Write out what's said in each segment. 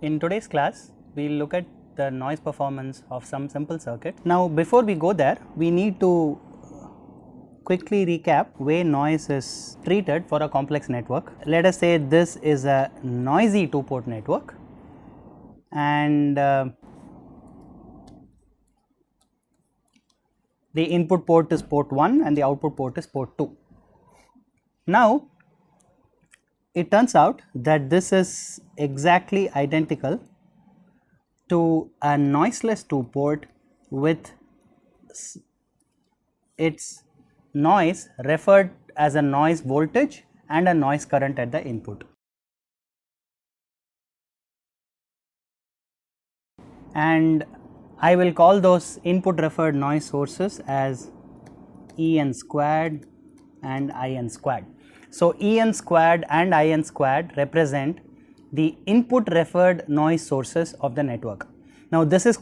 In today's class, we will look at the noise performance of some simple circuit. Now, before we go there, we need to quickly recap way noise is treated for a complex network. Let us say this is a noisy two-port network, and the input port is port 1 and the output port is port 2. Now, it turns out that this is exactly identical to a noiseless two-port with its noise referred as a noise voltage and a noise current at the input. And I will call those input referred noise sources as En squared and In squared. So, En squared and In squared represent the input referred noise sources of the network. Now, this is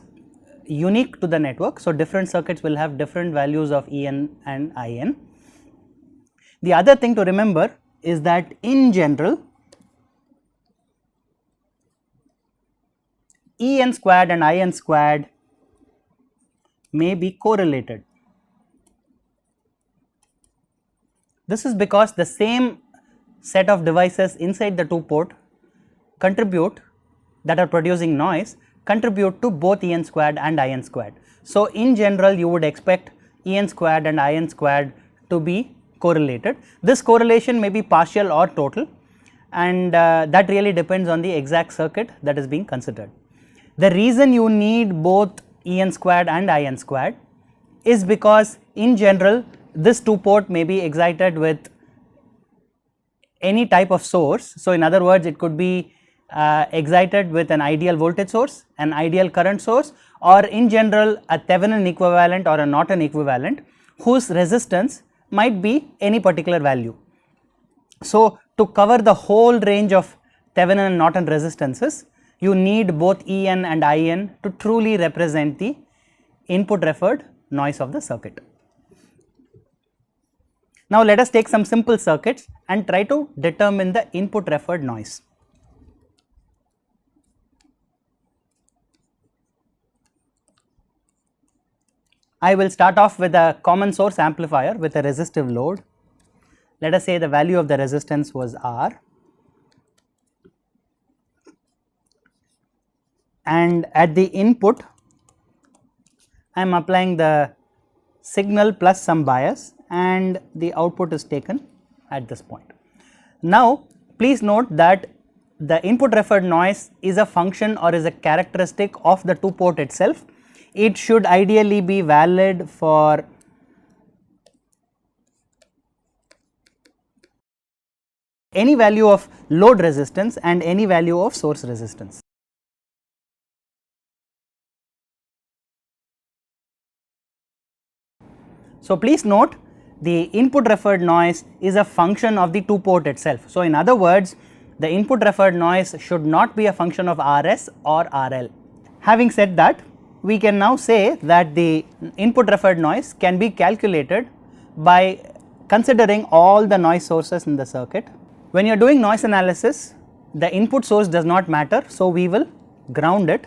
unique to the network. So, different circuits will have different values of En and In. The other thing to remember is that in general, En squared and In squared may be correlated. This is because the same set of devices inside the two port that are producing noise contribute to both En squared and In squared. So, in general you would expect En squared and In squared to be correlated. This correlation may be partial or total, and that really depends on the exact circuit that is being considered. The reason you need both En squared and In squared is because in general this two port may be excited with any type of source. So, in other words, it could be excited with an ideal voltage source, an ideal current source, or in general a Thevenin equivalent or a Norton equivalent whose resistance might be any particular value. So, to cover the whole range of Thevenin and Norton resistances, you need both En and In to truly represent the input referred noise of the circuit. Now, let us take some simple circuits and try to determine the input referred noise. I will start off with a common source amplifier with a resistive load. Let us say the value of the resistance was R, and at the input I am applying the signal plus some bias, and the output is taken at this point. Now, please note that the input referred noise is a function or is a characteristic of the two port itself. It should ideally be valid for any value of load resistance and any value of source resistance. So, please note the input referred noise is a function of the two port itself. So, in other words, the input referred noise should not be a function of Rs or RL. Having said that, we can now say that the input referred noise can be calculated by considering all the noise sources in the circuit. When you are doing noise analysis, the input source does not matter. So, we will ground it.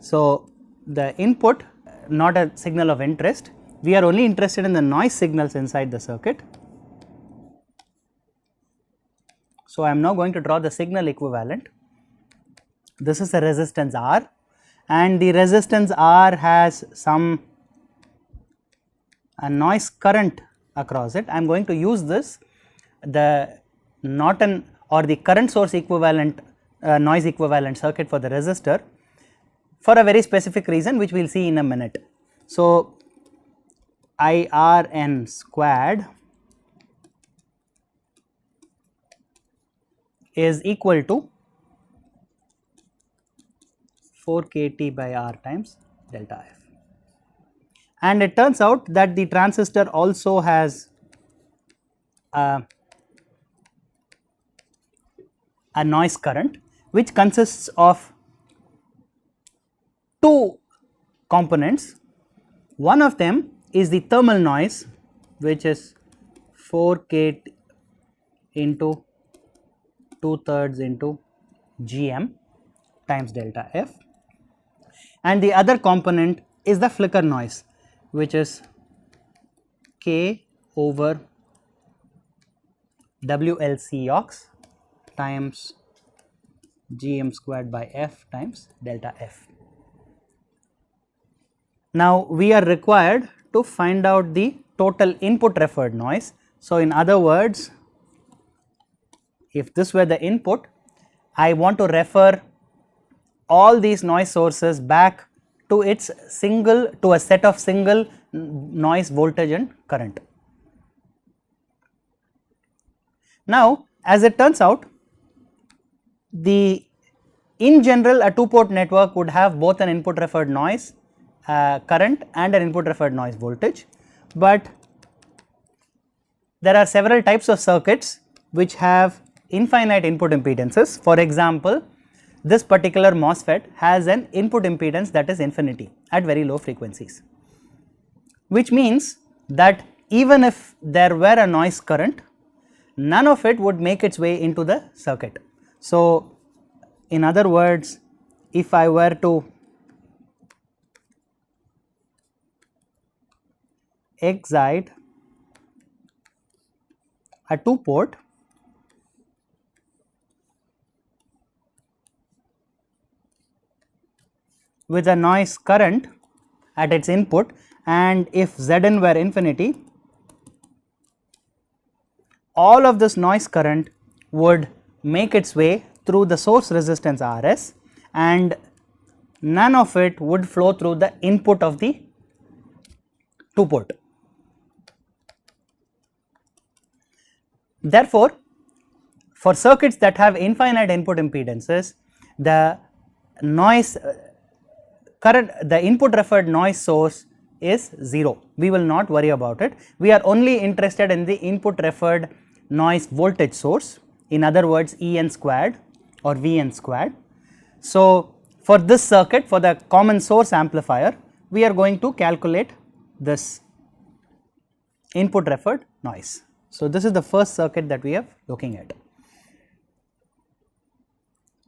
So, the input not a signal of interest. We are only interested in the noise signals inside the circuit. So, I am now going to draw the signal equivalent. This is a resistance R, and the resistance R has a noise current across it. I am going to use this, the Norton or the current source equivalent noise equivalent circuit for the resistor, for a very specific reason which we will see in a minute. So, IRN squared is equal to 4 kT by R times delta F, and it turns out that the transistor also has a noise current which consists of two components. One of them is the thermal noise, which is 4 kT into 2/3 into Gm, times delta f, and the other component is the flicker noise, which is k over WLC ox times gm squared by f times delta f. Now, we are required to find out the total input referred noise. So, in other words, if this were the input, I want to refer all these noise sources back to its single, to a set of single noise voltage and current. Now, as it turns out, in general a 2-port network would have both an input referred noise current and an input referred noise voltage, but there are several types of circuits which have infinite input impedances. For example, this particular MOSFET has an input impedance that is infinity at very low frequencies, which means that even if there were a noise current, none of it would make its way into the circuit. So, in other words, if I were to excite a 2-port with a noise current at its input, and if Zn were infinity, all of this noise current would make its way through the source resistance Rs, and none of it would flow through the input of the 2-port. Therefore, for circuits that have infinite input impedances, the noise current, the input referred noise source is 0. We will not worry about it. We are only interested in the input referred noise voltage source, in other words En squared or Vn squared. So, for this circuit, for the common source amplifier, we are going to calculate this input referred noise. So, this is the first circuit that we are looking at.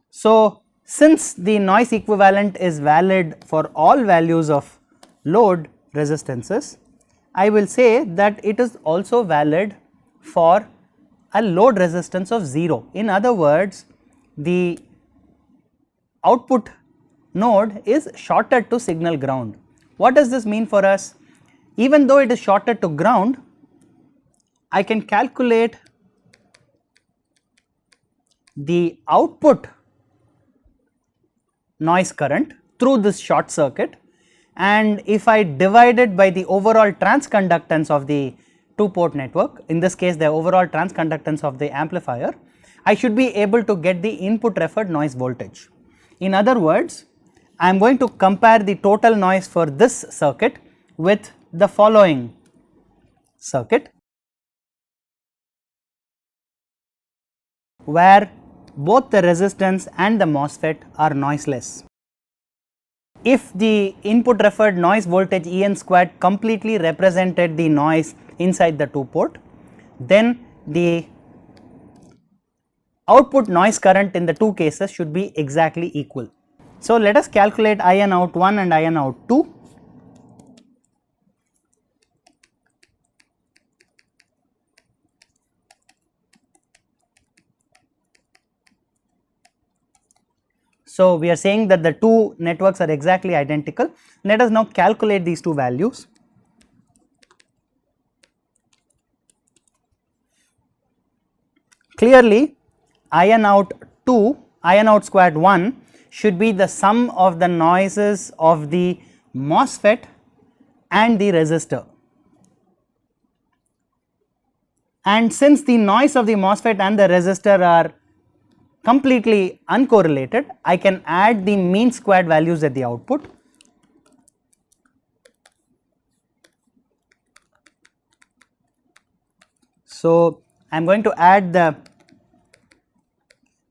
So, since the noise equivalent is valid for all values of load resistances, I will say that it is also valid for a load resistance of 0. In other words, the output node is shorted to signal ground. What does this mean for us? Even though it is shorted to ground, I can calculate the output noise current through this short circuit, and if I divide it by the overall transconductance of the 2-port network, in this case the overall transconductance of the amplifier, I should be able to get the input referred noise voltage. In other words, I am going to compare the total noise for this circuit with the following circuit, where both the resistance and the MOSFET are noiseless. If the input referred noise voltage En squared completely represented the noise inside the 2-port, then the output noise current in the two cases should be exactly equal. So, let us calculate IN out 1 and IN out 2. So, we are saying that the two networks are exactly identical. Let us now calculate these two values. Clearly, IN out 2, IN out squared 1 should be the sum of the noises of the MOSFET and the resistor. And since the noise of the MOSFET and the resistor are completely uncorrelated, I can add the mean squared values at the output. So, I am going to add the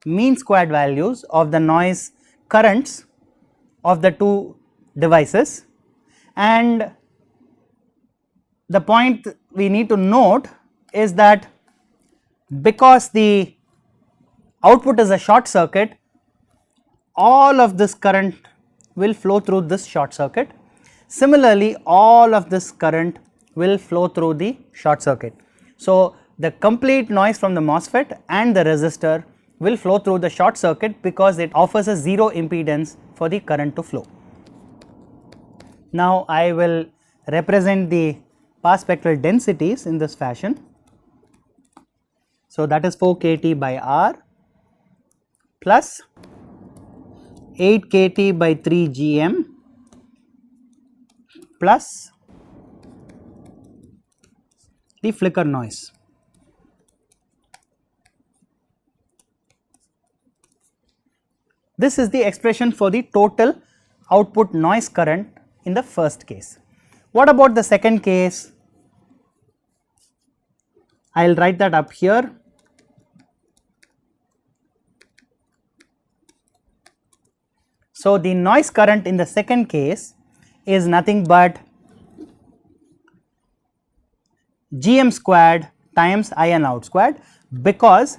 mean squared values of the noise currents of the two devices, and the point we need to note is that because the output is a short circuit, all of this current will flow through this short circuit. Similarly, all of this current will flow through the short circuit. So, the complete noise from the MOSFET and the resistor will flow through the short circuit because it offers a zero impedance for the current to flow. Now, I will represent the path spectral densities in this fashion. So, that is 4 kT by R plus 8 kT by 3 gm plus the flicker noise. This is the expression for the total output noise current in the first case. What about the second case? I will write that up here. So, the noise current in the second case is nothing but Gm squared times IN out squared, because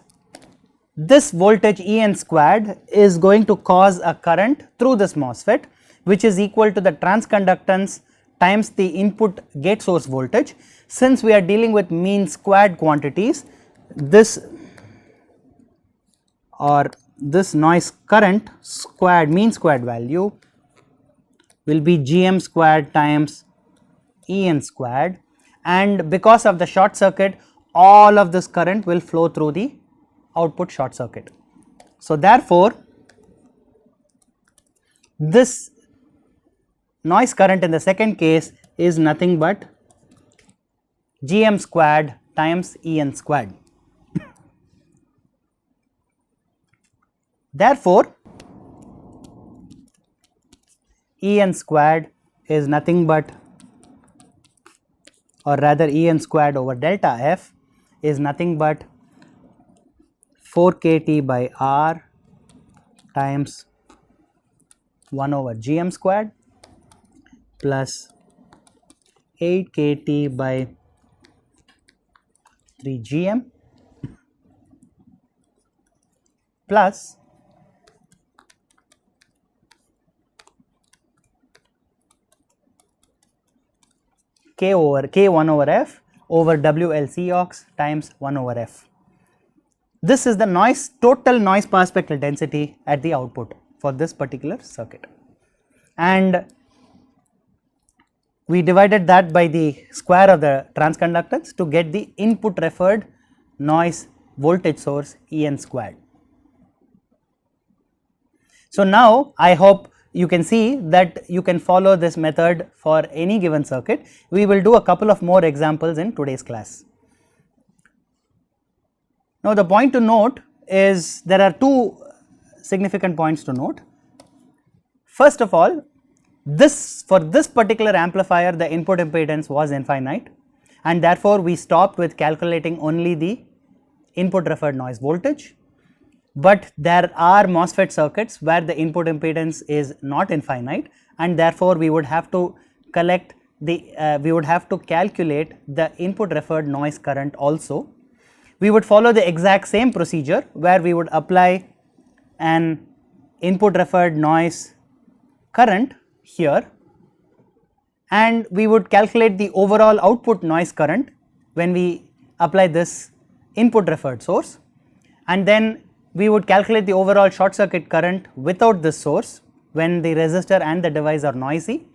this voltage En squared is going to cause a current through this MOSFET, which is equal to the transconductance times the input gate source voltage. Since we are dealing with mean squared quantities, this noise current squared, mean squared value will be Gm squared times En squared, and because of the short circuit, all of this current will flow through the output short circuit. So, therefore, this noise current in the second case is nothing but Gm squared times En squared. Therefore, En squared is nothing but, or rather En squared over delta F is nothing but 4 kT by R times 1 over Gm squared plus 8 kT by 3 Gm plus K1 over F over WLC aux times 1 over F. This is the noise, total noise path spectral density at the output for this particular circuit, and we divided that by the square of the transconductance to get the input referred noise voltage source En squared. So, now I hope you can see that you can follow this method for any given circuit. We will do a couple of more examples in today's class. Now, the point to note is there are two significant points to note. First of all, for this particular amplifier, the input impedance was infinite, and therefore, we stopped with calculating only the input referred noise voltage. But there are MOSFET circuits where the input impedance is not infinite, and therefore, we would have to calculate the input referred noise current also. We would follow the exact same procedure where we would apply an input referred noise current here, and we would calculate the overall output noise current when we apply this input referred source, and then we would calculate the overall short circuit current without this source when the resistor and the device are noisy.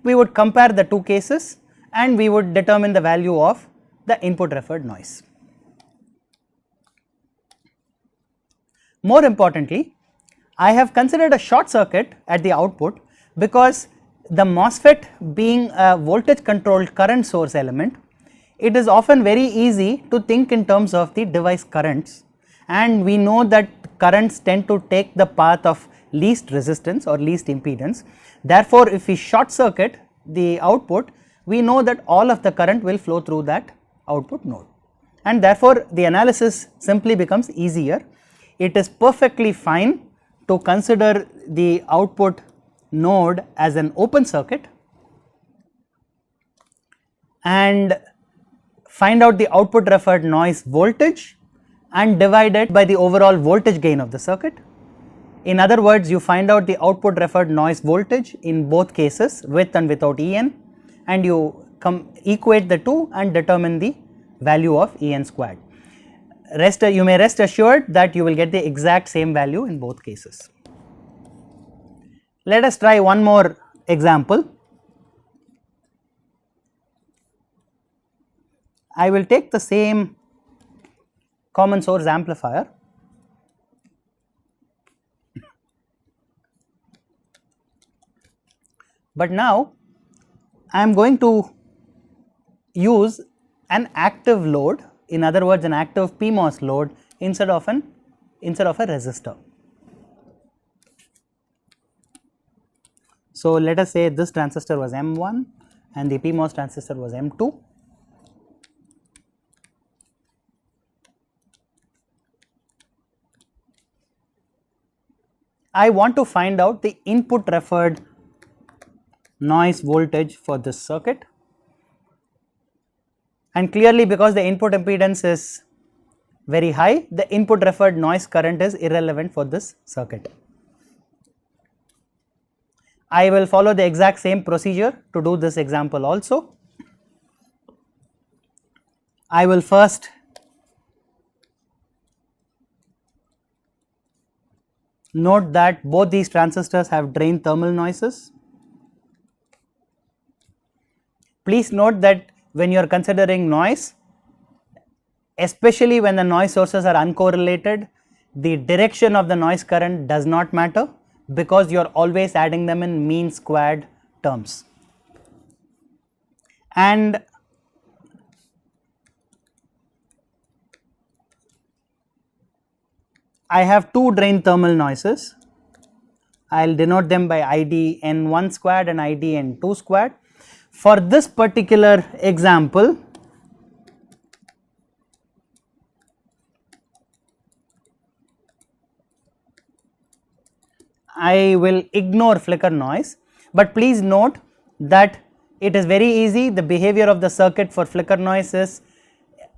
We would compare the two cases and we would determine the value of the input referred noise. More importantly, I have considered a short circuit at the output because the MOSFET being a voltage controlled current source element, it is often very easy to think in terms of the device currents, and we know that currents tend to take the path of least resistance or least impedance. Therefore, if we short circuit the output, we know that all of the current will flow through that output node, and therefore, the analysis simply becomes easier. It is perfectly fine to consider the output node as an open circuit and find out the output referred noise voltage and divide it by the overall voltage gain of the circuit. In other words, you find out the output referred noise voltage in both cases, with and without En, and you equate the two and determine the value of En squared. You may rest assured that you will get the exact same value in both cases. Let us try one more example. I will take the same common source amplifier, but now I am going to use an active load, in other words an active PMOS load instead of a resistor. So, let us say this transistor was M1 and the PMOS transistor was M2. I want to find out the input referred noise voltage for this circuit, and clearly because the input impedance is very high, the input referred noise current is irrelevant for this circuit. I will follow the exact same procedure to do this example also. I will first note that both these transistors have drain thermal noises. Please note that when you are considering noise, especially when the noise sources are uncorrelated, the direction of the noise current does not matter, because you are always adding them in mean squared terms. And I have two drain thermal noises. I will denote them by ID N1 squared and ID N2 squared. For this particular example, I will ignore flicker noise, but please note that it is very easy. The behavior of the circuit for flicker noise is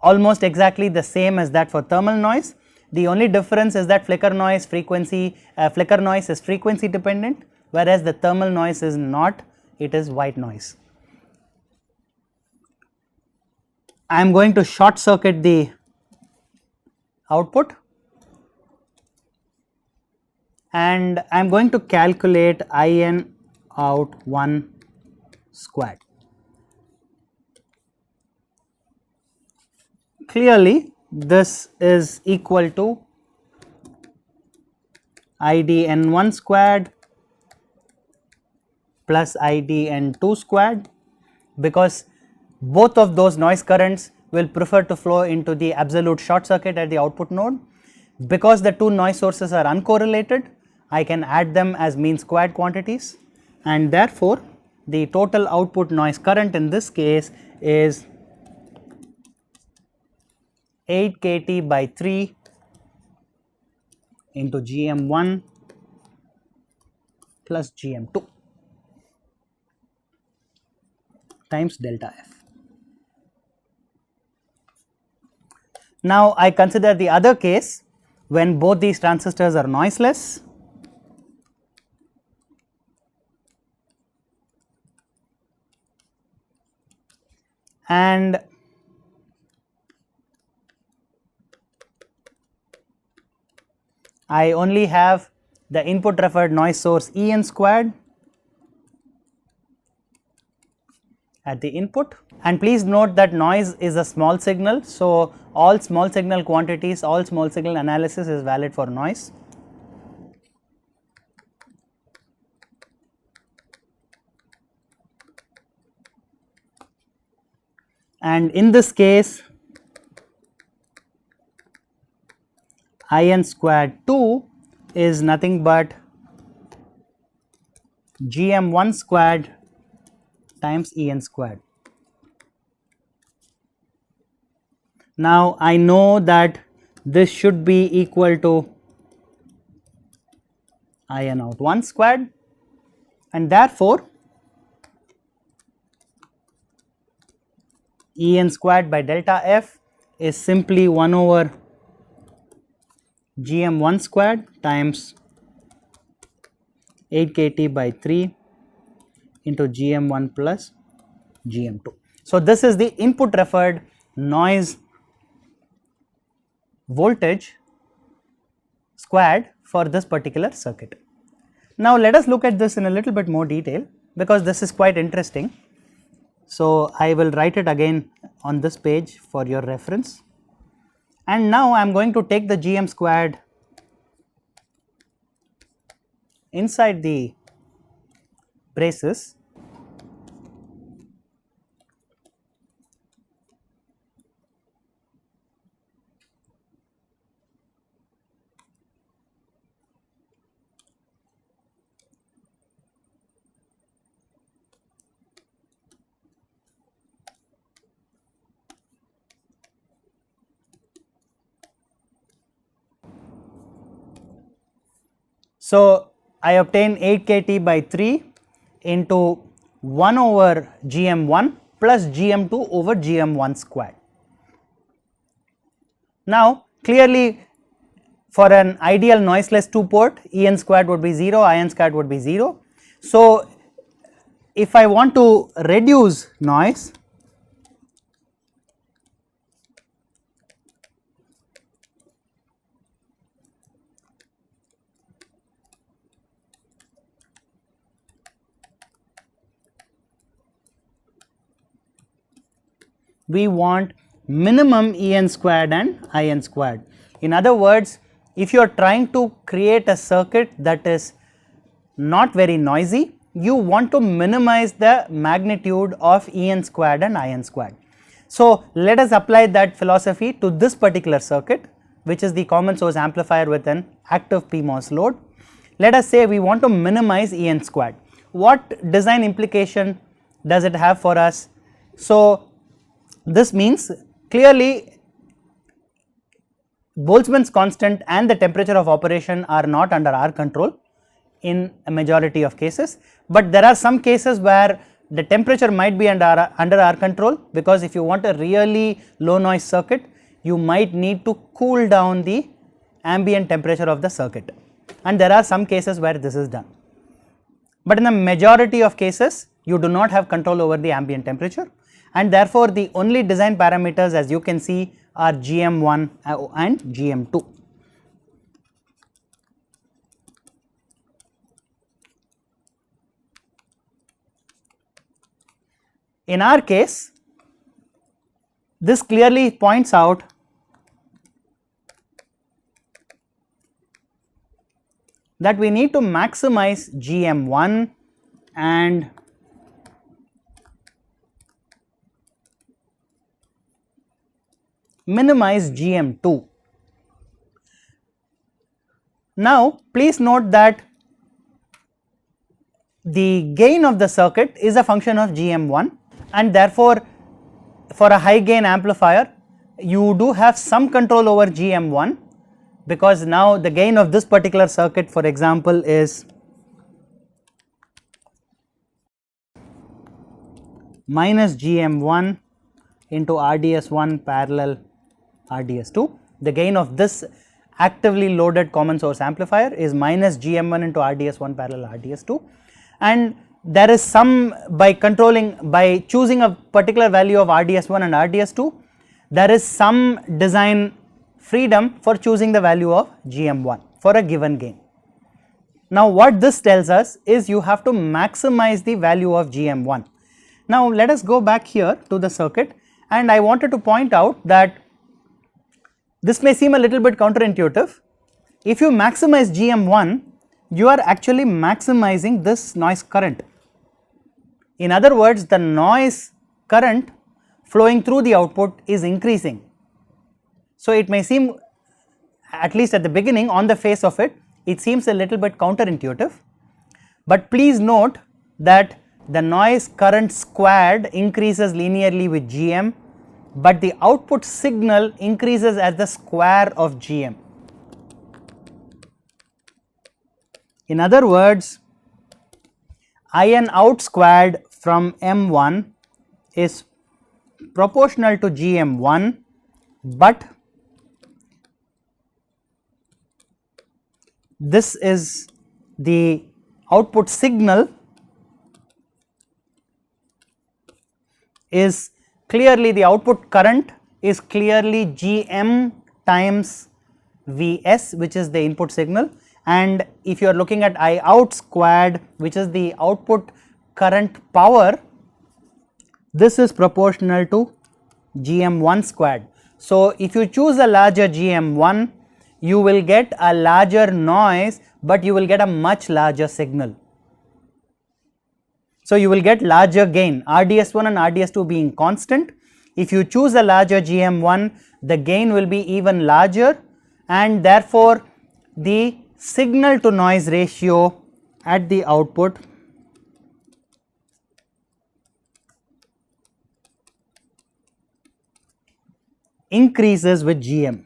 almost exactly the same as that for thermal noise. The only difference is that flicker noise is frequency dependent, whereas the thermal noise is not, it is white noise. I am going to short circuit the output, and I am going to calculate IN out 1 squared. Clearly, this is equal to ID N1 squared plus ID N2 squared, because both of those noise currents will prefer to flow into the absolute short circuit at the output node. Because the two noise sources are uncorrelated, I can add them as mean squared quantities, and therefore the total output noise current in this case is 8 kT by 3 into GM1 plus GM2 times delta F. Now, I consider the other case when both these transistors are noiseless. And I only have the input referred noise source En squared at the input, and please note that noise is a small signal. So, all small signal quantities, all small signal analysis is valid for noise. And in this case, In squared 2 is nothing but GM1 squared times En squared. Now, I know that this should be equal to In out 1 squared, and therefore En squared by delta F is simply 1 over GM1 squared times 8 kT by 3 into GM1 plus GM2. So, this is the input referred noise voltage squared for this particular circuit. Now, let us look at this in a little bit more detail, because this is quite interesting. So, I will write it again on this page for your reference, and now I am going to take the GM squared inside the braces . So, I obtain 8 kT by 3 into 1 over GM1 plus GM2 over GM1 squared. Now, clearly for an ideal noiseless 2 port, En squared would be 0, In squared would be 0. So, if I want to reduce noise, we want minimum En squared and In squared. In other words, if you are trying to create a circuit that is not very noisy, you want to minimize the magnitude of En squared and In squared. So, let us apply that philosophy to this particular circuit, which is the common source amplifier with an active PMOS load. Let us say we want to minimize En squared. What design implication does it have for us? So, this means clearly Boltzmann's constant and the temperature of operation are not under our control in a majority of cases, but there are some cases where the temperature might be under our control, because if you want a really low noise circuit, you might need to cool down the ambient temperature of the circuit, and there are some cases where this is done. But in the majority of cases, you do not have control over the ambient temperature, and therefore, the only design parameters, as you can see, are GM1 and GM2. In our case, this clearly points out that we need to maximize GM1 and minimize GM2. Now, please note that the gain of the circuit is a function of GM1, and therefore, for a high gain amplifier, you do have some control over GM1, because now the gain of this particular circuit, for example, is minus GM1 into RDS1 parallel RDS2. The gain of this actively loaded common source amplifier is minus GM1 into RDS1 parallel RDS2, and there is some, by choosing a particular value of RDS1 and RDS2, there is some design freedom for choosing the value of GM1 for a given gain. Now, what this tells us is you have to maximize the value of GM1. Now, let us go back here to the circuit, and I wanted to point out that this may seem a little bit counterintuitive. If you maximize GM1, you are actually maximizing this noise current. In other words, the noise current flowing through the output is increasing. So, it may seem, at least at the beginning, on the face of it, it seems a little bit counterintuitive, but please note that the noise current squared increases linearly with GM, but the output signal increases as the square of GM. In other words, In out squared from M1 is proportional to GM1, but this is the output signal is clearly, the output current is clearly Gm times Vs, which is the input signal, and if you are looking at I out squared, which is the output current power, this is proportional to Gm1 squared. So, if you choose a larger Gm1, you will get a larger noise, but you will get a much larger signal. So, you will get larger gain, RDS1 and RDS2 being constant. If you choose a larger Gm1, the gain will be even larger, and therefore, the signal to noise ratio at the output increases with Gm.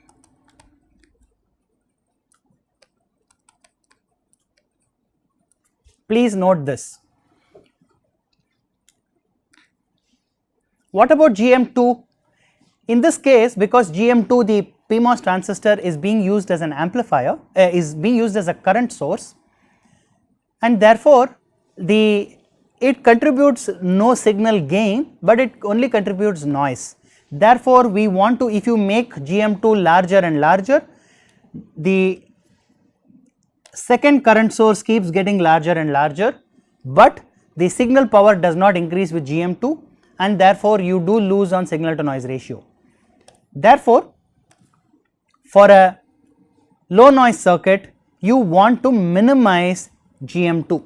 Please note this. What about Gm2? In this case, because Gm2, the PMOS transistor is being used as an amplifier, is being used as a current source, and therefore, it contributes no signal gain, but it only contributes noise. Therefore, we want to, if you make Gm2 larger and larger, the second current source keeps getting larger and larger, but the signal power does not increase with Gm2, and therefore, you do lose on signal to noise ratio. Therefore, for a low noise circuit, you want to minimize Gm2.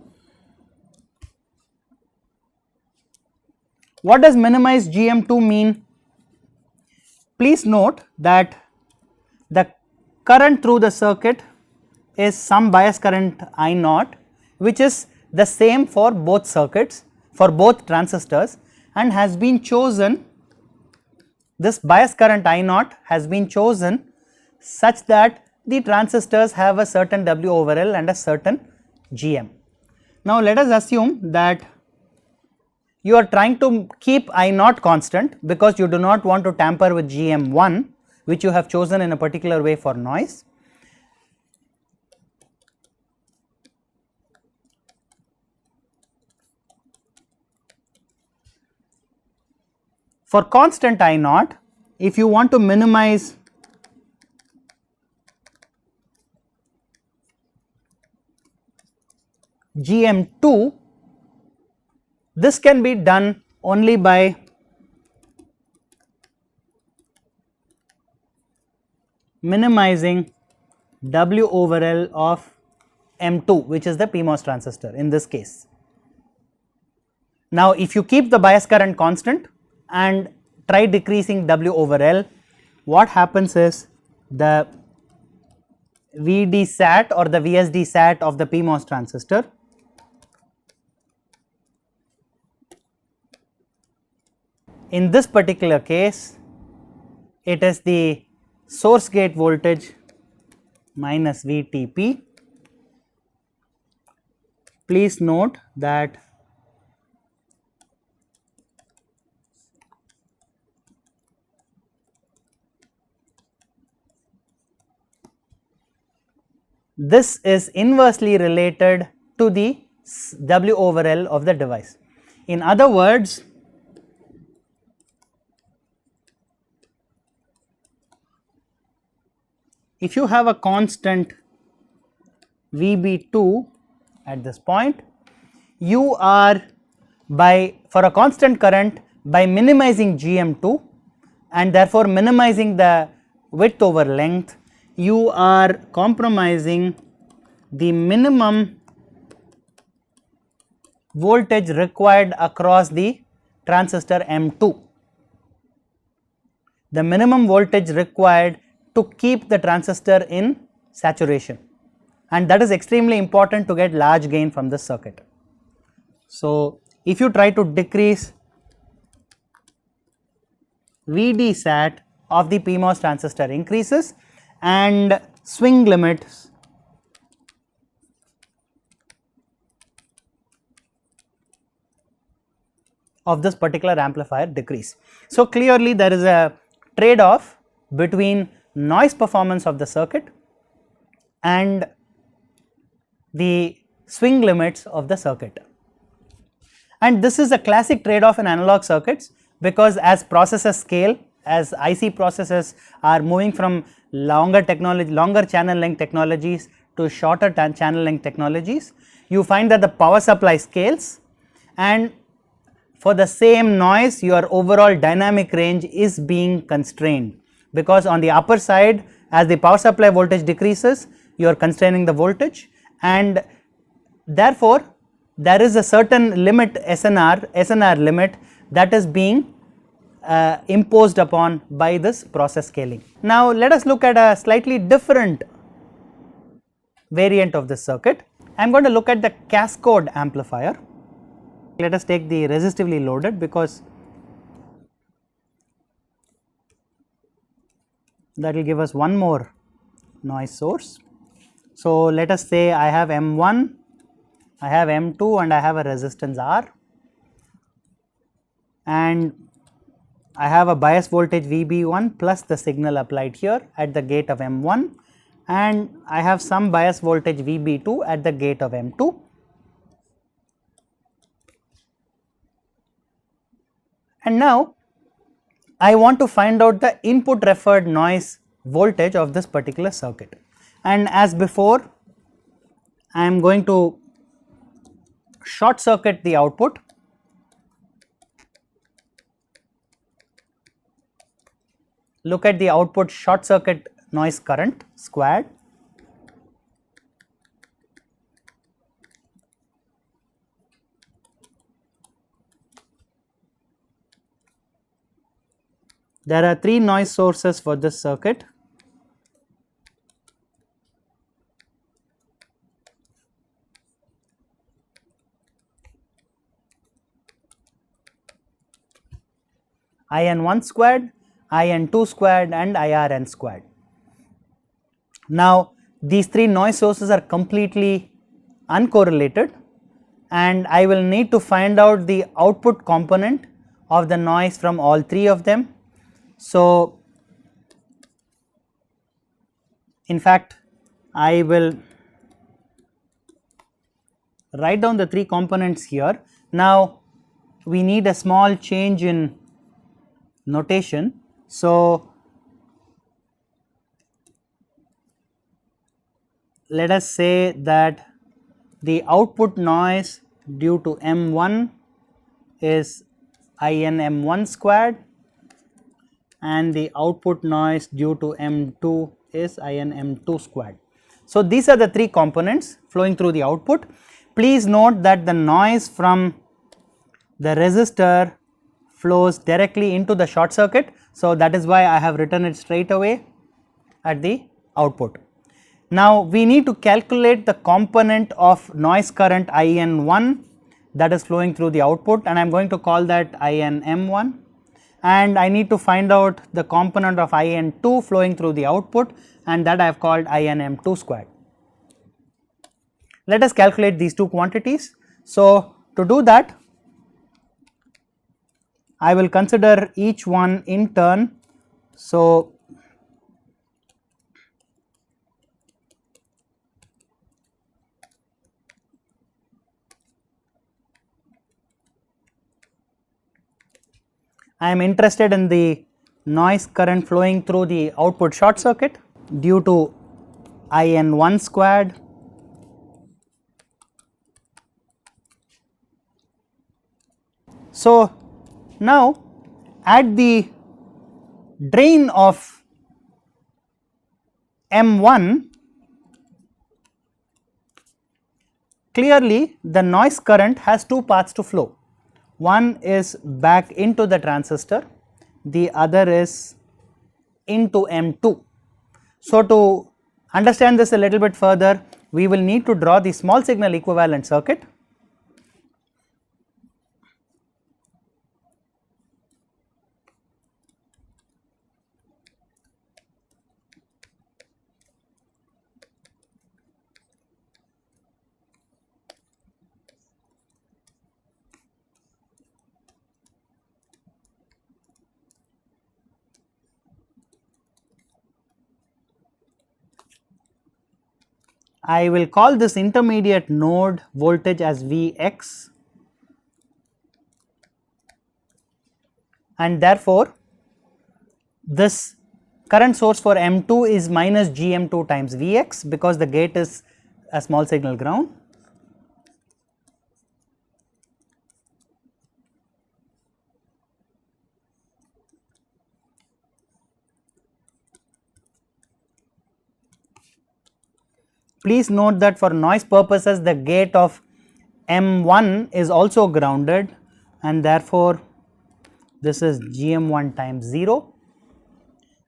What does minimize Gm2 mean? Please note that the current through the circuit is some bias current I naught, which is the same for both circuits, for both transistors, and has been chosen, this bias current I naught has been chosen such that the transistors have a certain W over L and a certain Gm. Now, let us assume that you are trying to keep I naught constant because you do not want to tamper with Gm1, which you have chosen in a particular way for noise. For constant I naught, if you want to minimize Gm2, this can be done only by minimizing W over L of M2, which is the PMOS transistor in this case. Now, if you keep the bias current constant and try decreasing W over L, what happens is the VD sat or the VSD sat of the PMOS transistor in this particular case, it is the source gate voltage minus VTP. Please note that this is inversely related to the W over L of the device. In other words, if you have a constant VB2 at this point, you are for a constant current, by minimizing Gm2 and therefore minimizing the width over length, you are compromising the minimum voltage required across the transistor M2, the minimum voltage required to keep the transistor in saturation, and that is extremely important to get large gain from this circuit. So, if you try to decrease VD sat of the PMOS transistor increases and swing limits of this particular amplifier decrease. So, clearly there is a trade off between noise performance of the circuit and the swing limits of the circuit. And this is a classic trade-off in analog circuits, because as processors scale, as IC processors are moving from longer channel length technologies to shorter channel length technologies, you find that the power supply scales, and for the same noise your overall dynamic range is being constrained, because on the upper side, as the power supply voltage decreases, you are constraining the voltage, and therefore there is a certain limit SNR limit that is being imposed upon by this process scaling. Now let us look at a slightly different variant of this circuit. I am going to look at the cascode amplifier. Let us take the resistively loaded, because that will give us one more noise source. So let us say I have M1, I have M2, and I have a resistance R, and I have a bias voltage VB1 plus the signal applied here at the gate of M1, and I have some bias voltage VB2 at the gate of M2. And now I want to find out the input referred noise voltage of this particular circuit, and as before I am going to short circuit the output. Look at the output short circuit noise current squared. There are 3 noise sources for this circuit. IN1 squared, IN2 squared, and IRN squared. Now these 3 noise sources are completely uncorrelated, and I will need to find out the output component of the noise from all 3 of them. So in fact I will write down the 3 components here. Now we need a small change in notation. So let us say that the output noise due to M1 is INM1 squared, and the output noise due to M2 is INM2 squared. So these are the 3 components flowing through the output. Please note that the noise from the resistor flows directly into the short circuit. So that is why I have written it straight away at the output. Now we need to calculate the component of noise current IN1 that is flowing through the output, and I am going to call that INM1, and I need to find out the component of IN2 flowing through the output, and that I have called INM2 squared. Let us calculate these 2 quantities. So to do that, I will consider each one in turn. So I am interested in the noise current flowing through the output short circuit due to IN1 squared So now at the drain of M1, clearly the noise current has 2 paths to flow. One is back into the transistor, the other is into M2. So to understand this a little bit further, we will need to draw the small signal equivalent circuit. I will call this intermediate node voltage as Vx, and therefore, this current source for M2 is minus GM2 times Vx, because the gate is a small signal ground. Please note that for noise purposes the gate of M1 is also grounded, and therefore, this is GM1 times 0,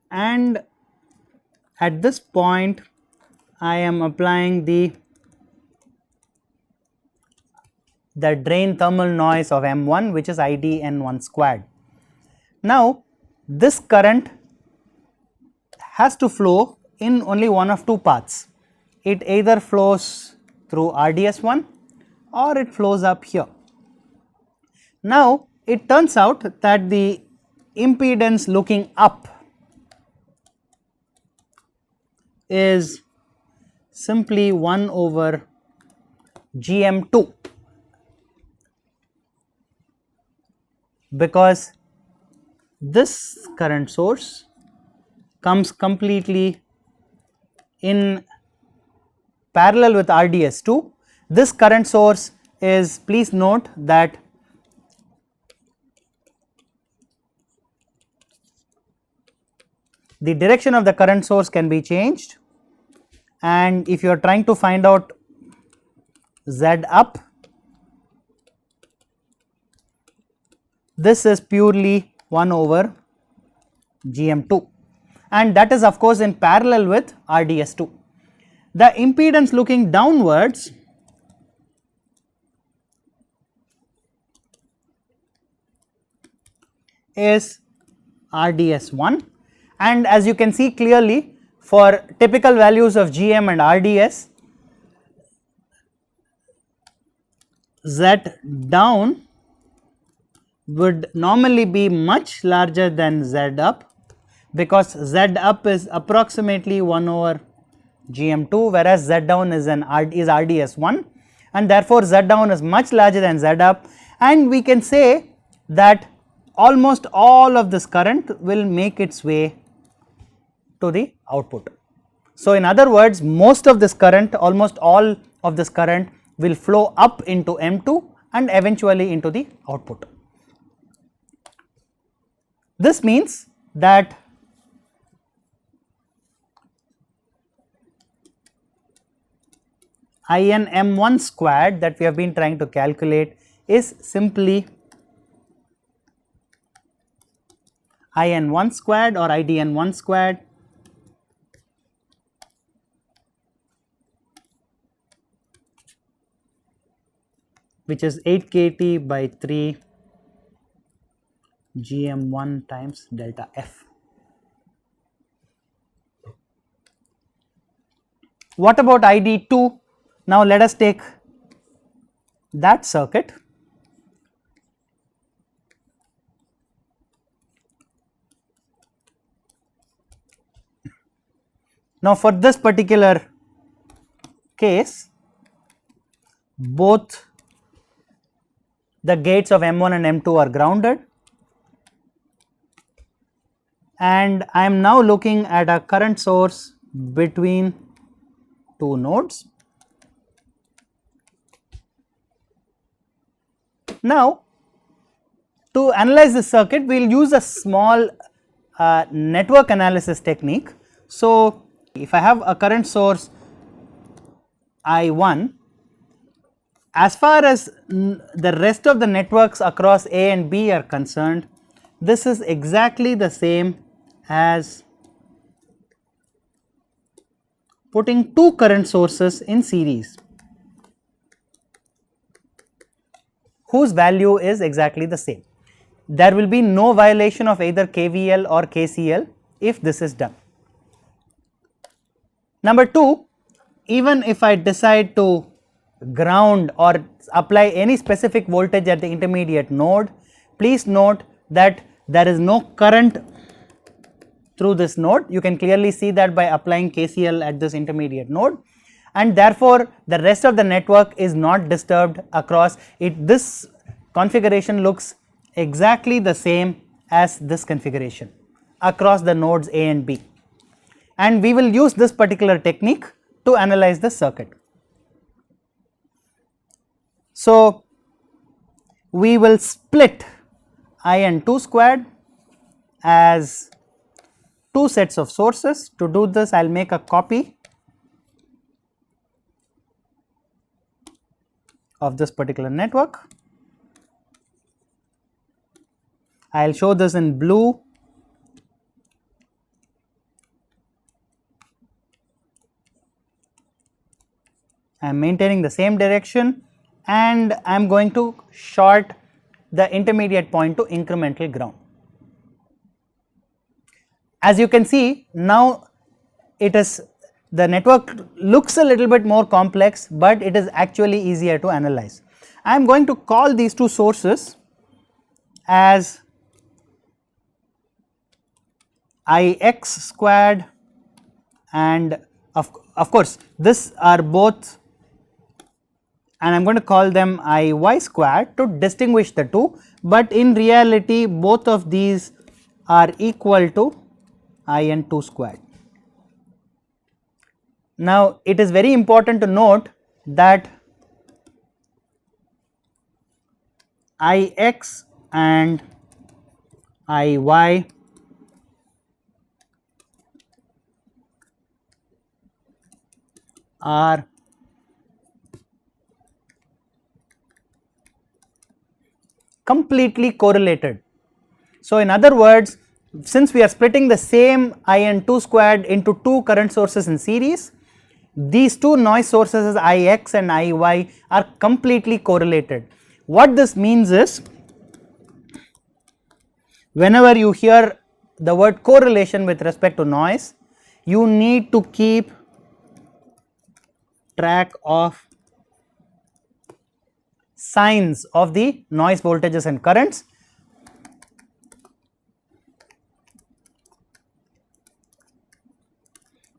and at this point I am applying the drain thermal noise of M1, which is IDN1 squared. Now, this current has to flow in only one of two paths. It either flows through RDS1 or it flows up here. Now, it turns out that the impedance looking up is simply 1 over GM2, because this current source comes completely in parallel with RDS2. This current source is, please note that the direction of the current source can be changed, and if you are trying to find out Z up, this is purely 1 over GM2, and that is of course in parallel with RDS2. The impedance looking downwards is RDS1, and as you can see clearly, for typical values of GM and RDS, Z down would normally be much larger than Z up, because Z up is approximately 1 over GM2, whereas Z down is RDS1, and therefore Z down is much larger than Z up, and we can say that almost all of this current will make its way to the output. So, in other words, most of this current, almost all of this current will flow up into M2 and eventually into the output. This means that IN M1 squared that we have been trying to calculate is simply IN1 squared or IDN1 squared which is 8 kT by 3 GM1 times delta F. What about ID2? Now, let us take that circuit. Now, for this particular case, both the gates of M1 and M2 are grounded, and I am now looking at a current source between two nodes. Now, to analyze this circuit, we will use a small network analysis technique. So, if I have a current source I1, as far as the rest of the networks across A and B are concerned, this is exactly the same as putting two current sources in series, whose value is exactly the same. There will be no violation of either KVL or KCL if this is done. Number 2, even if I decide to ground or apply any specific voltage at the intermediate node, please note that there is no current through this node. You can clearly see that by applying KCL at this intermediate node, and therefore the rest of the network is not disturbed across it. This configuration looks exactly the same as this configuration across the nodes A and B, and we will use this particular technique to analyze the circuit. So, we will split IN2 squared as two sets of sources. To do this, I will make a copy of this particular network. I will show this in blue. I am maintaining the same direction, and I am going to short the intermediate point to incremental ground. As you can see, now it is, the network looks a little bit more complex, but it is actually easier to analyze. I am going to call these two sources as Ix squared, and of course this are both, and I am going to call them Iy squared to distinguish the two, but in reality both of these are equal to In2 squared. Now it is very important to note that Ix and Iy are completely correlated. So in other words, since we are splitting the same In2 squared into two current sources in series, these two noise sources Ix and Iy are completely correlated. What this means is, whenever you hear the word correlation with respect to noise, you need to keep track of signs of the noise voltages and currents.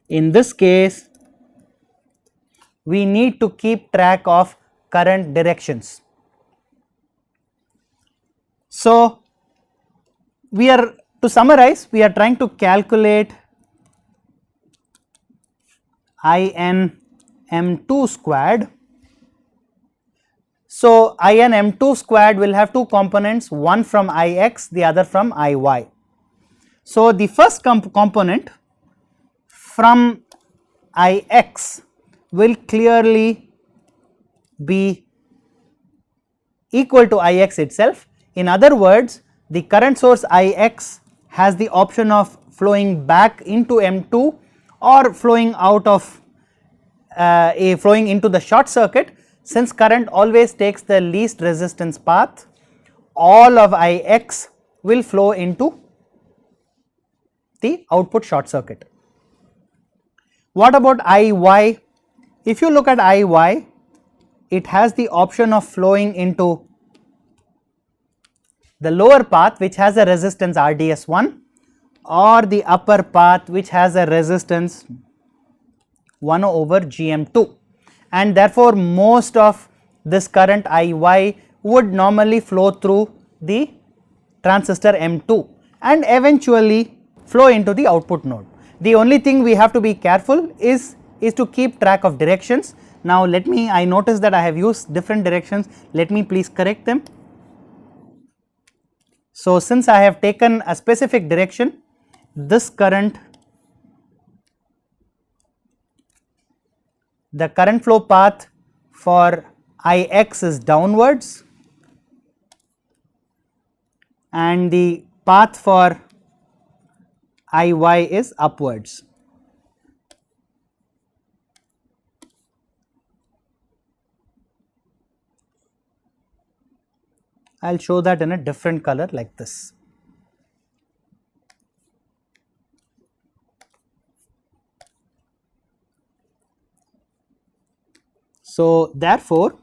In this case, we need to keep track of current directions. So, we are, to summarize, we are trying to calculate IN_M2 squared. So, IN_M2 squared will have two components, one from Ix, the other from Iy. So, the first component from Ix will clearly be equal to Ix itself. In other words, the current source Ix has the option of flowing back into M2 or flowing out of flowing into the short circuit. Since current always takes the least resistance path, all of Ix will flow into the output short circuit. What about Iy? If you look at Iy, it has the option of flowing into the lower path which has a resistance RDS1 or the upper path which has a resistance 1 over GM2, and therefore most of this current Iy would normally flow through the transistor M2 and eventually flow into the output node. The only thing we have to be careful is to keep track of directions. Now let me, I notice that I have used different directions, let me please correct them. So since I have taken a specific direction, this current, the current flow path for Ix is downwards and the path for Iy is upwards. I will show that in a different color like this. So therefore,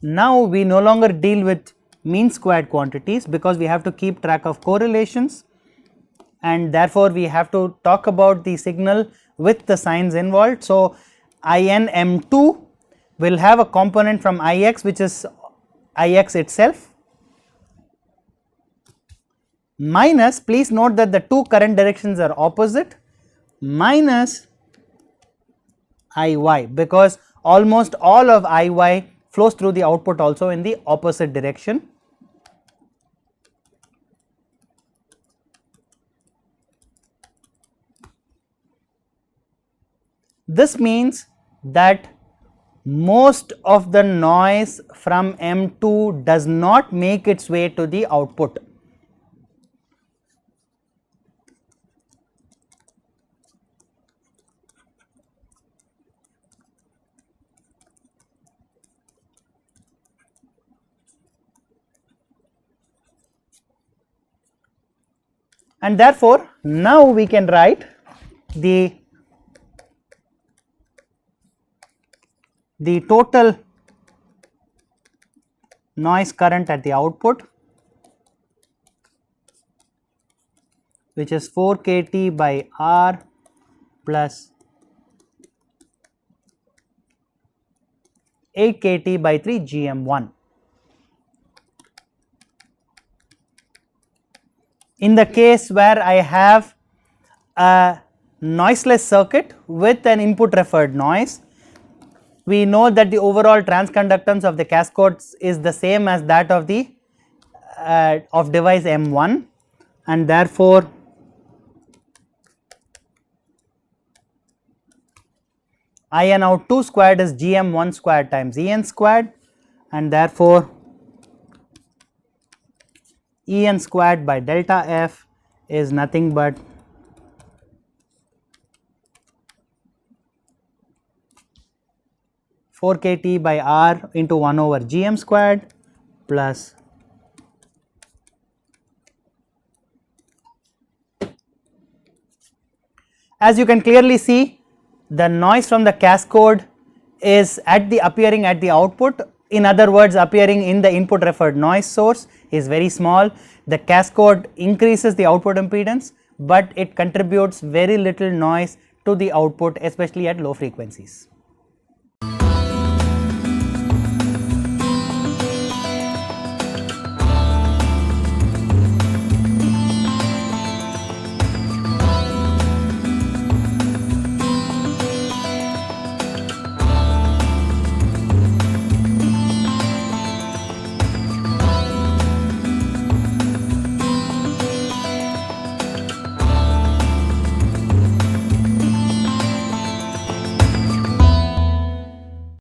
now we no longer deal with mean squared quantities, because we have to keep track of correlations, and therefore we have to talk about the signal with the signs involved. So, in M2 will have a component from Ix, which is Ix itself, minus, please note that the two current directions are opposite, minus Iy, because almost all of Iy flows through the output also in the opposite direction. This means that most of the noise from M2 does not make its way to the output. And therefore, now we can write the total noise current at the output, which is 4 kT by R plus 8 kT by 3 GM1. In the case where I have a noiseless circuit with an input referred noise, we know that the overall transconductance of the cascodes is the same as that of the of device M1, and therefore In out 2 squared is GM1 squared times En squared, and therefore En squared by delta F is nothing but four kT by R into 1 over Gm squared plus as you can clearly see, the noise from the cascode is appearing at the output. In other words, appearing in the input referred noise source is very small. The cascode increases the output impedance, but it contributes very little noise to the output, especially at low frequencies.